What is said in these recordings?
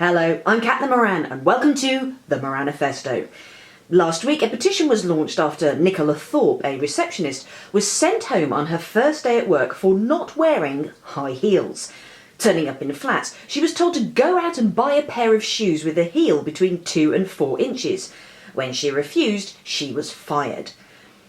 Hello, I'm Kat the Moran and welcome to the Moranifesto. Last week a petition was launched after Nicola Thorpe, a receptionist, was sent home on her first day at work for not wearing high heels. Turning up in flats, she was told to go out and buy a pair of shoes with a heel between 2 and 4 inches. When she refused, she was fired.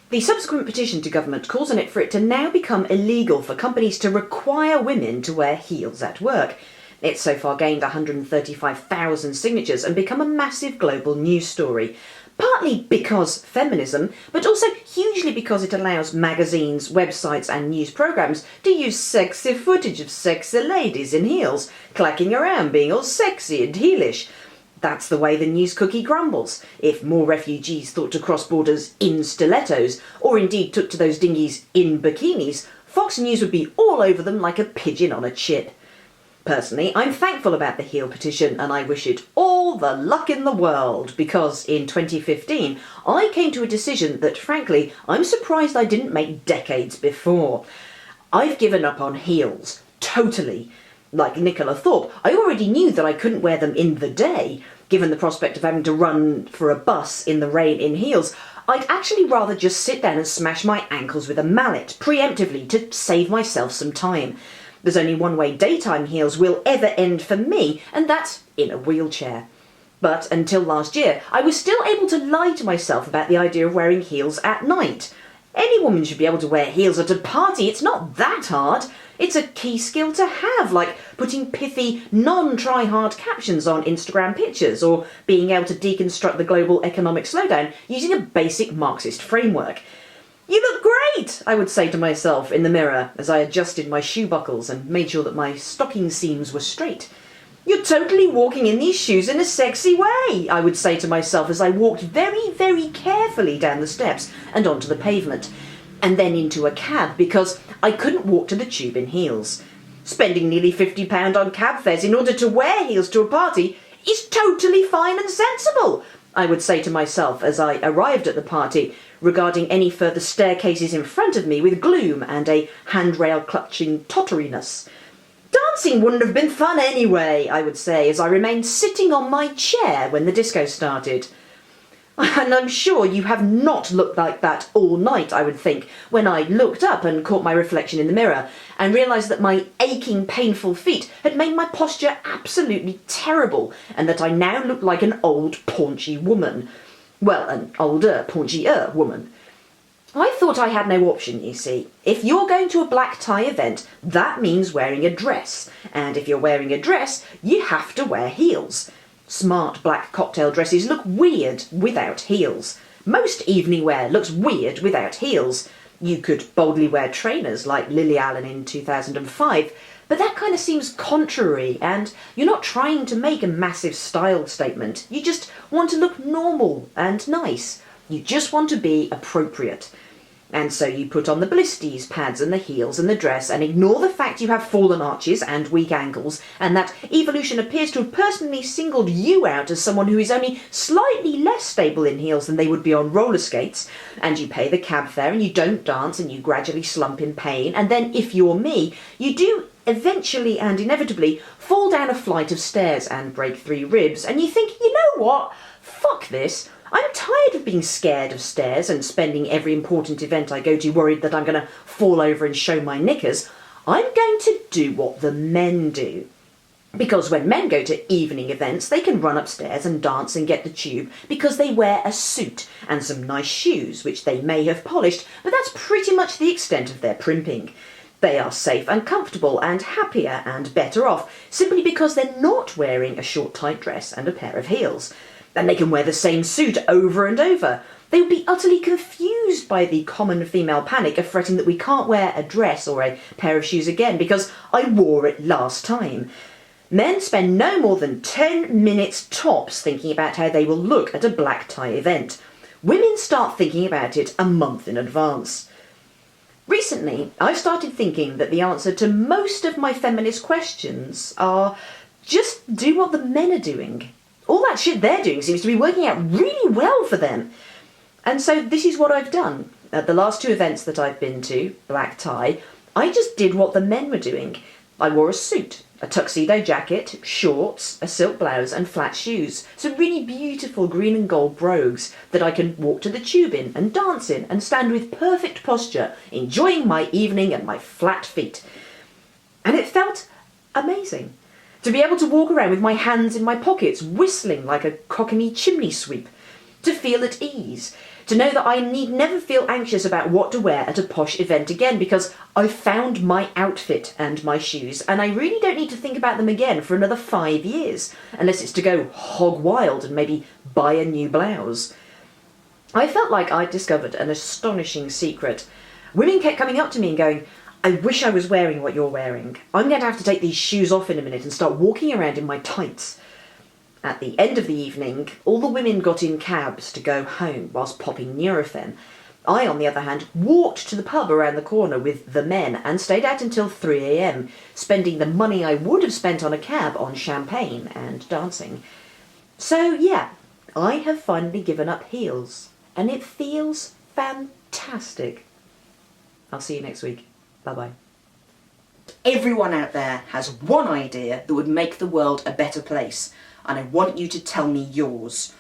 The subsequent petition to government calls on it for it to now become illegal for companies to require women to wear heels at work. It's so far gained 135,000 signatures and become a massive global news story. Partly because feminism, but also hugely because it allows magazines, websites and news programmes to use sexy footage of sexy ladies in heels, clacking around being all sexy and heelish. That's the way the news cookie crumbles. If more refugees thought to cross borders in stilettos, or indeed took to those dinghies in bikinis, Fox News would be all over them like a pigeon on a chip. Personally, I'm thankful about the heel petition and I wish it all the luck in the world because in 2015 I came to a decision that frankly I'm surprised I didn't make decades before. I've given up on heels, totally. Like Nicola Thorpe, I already knew that I couldn't wear them in the day. Given the prospect of having to run for a bus in the rain in heels, I'd actually rather just sit down and smash my ankles with a mallet, preemptively, to save myself some time. There's only one way daytime heels will ever end for me, and that's in a wheelchair. But until last year, I was still able to lie to myself about the idea of wearing heels at night. Any woman should be able to wear heels at a party. It's not that hard. It's a key skill to have, like putting pithy, non-try-hard captions on Instagram pictures, or being able to deconstruct the global economic slowdown using a basic Marxist framework. You look great, I would say to myself in the mirror as I adjusted my shoe buckles and made sure that my stocking seams were straight. You're totally walking in these shoes in a sexy way, I would say to myself as I walked very, very carefully down the steps and onto the pavement, and then into a cab because I couldn't walk to the tube in heels. Spending nearly £50 on cab fares in order to wear heels to a party is totally fine and sensible, I would say to myself as I arrived at the party, regarding any further staircases in front of me with gloom and a handrail-clutching totteriness. Dancing wouldn't have been fun anyway, I would say, as I remained sitting on my chair when the disco started. And I'm sure you have not looked like that all night, I would think, when I looked up and caught my reflection in the mirror and realised that my aching, painful feet had made my posture absolutely terrible and that I now looked like an old, paunchy woman. Well, an older, paunchier woman. I thought I had no option, you see. If you're going to a black tie event, that means wearing a dress. And if you're wearing a dress, you have to wear heels. Smart black cocktail dresses look weird without heels. Most evening wear looks weird without heels. You could boldly wear trainers like Lily Allen in 2005, but that kind of seems contrary, and you're not trying to make a massive style statement. You just want to look normal and nice. You just want to be appropriate. And so you put on the blisters, pads and the heels and the dress and ignore the fact you have fallen arches and weak ankles and that evolution appears to have personally singled you out as someone who is only slightly less stable in heels than they would be on roller skates, and you pay the cab fare and you don't dance and you gradually slump in pain, and then if you're me, you do eventually and inevitably fall down a flight of stairs and break 3 ribs, and you think, you know what, fuck this. I'm tired of being scared of stairs and spending every important event I go to worried that I'm going to fall over and show my knickers. I'm going to do what the men do. Because when men go to evening events, they can run upstairs and dance and get the tube because they wear a suit and some nice shoes, which they may have polished, but that's pretty much the extent of their primping. They are safe and comfortable and happier and better off simply because they're not wearing a short tight dress and a pair of heels. And they can wear the same suit over and over. They would be utterly confused by the common female panic of fretting that we can't wear a dress or a pair of shoes again because I wore it last time. Men spend no more than 10 minutes tops thinking about how they will look at a black tie event. Women start thinking about it a month in advance. Recently, I've started thinking that the answer to most of my feminist questions are just do what the men are doing. All that shit they're doing seems to be working out really well for them. And so this is what I've done. At the last 2 events that I've been to, black tie, I just did what the men were doing. I wore a suit, a tuxedo jacket, shorts, a silk blouse and flat shoes. Some really beautiful green and gold brogues that I can walk to the tube in and dance in and stand with perfect posture, enjoying my evening and my flat feet. And it felt amazing to be able to walk around with my hands in my pockets, whistling like a cockney chimney sweep, to feel at ease, to know that I need never feel anxious about what to wear at a posh event again because I've found my outfit and my shoes and I really don't need to think about them again for another 5 years, unless it's to go hog wild and maybe buy a new blouse. I felt like I'd discovered an astonishing secret. Women kept coming up to me and going, I wish I was wearing what you're wearing. I'm going to have to take these shoes off in a minute and start walking around in my tights. At the end of the evening, all the women got in cabs to go home whilst popping Neurofen. I, on the other hand, walked to the pub around the corner with the men and stayed out until 3 a.m, spending the money I would have spent on a cab on champagne and dancing. So yeah, I have finally given up heels, and it feels fantastic. I'll see you next week. Bye-bye. Everyone out there has one idea that would make the world a better place, and I want you to tell me yours.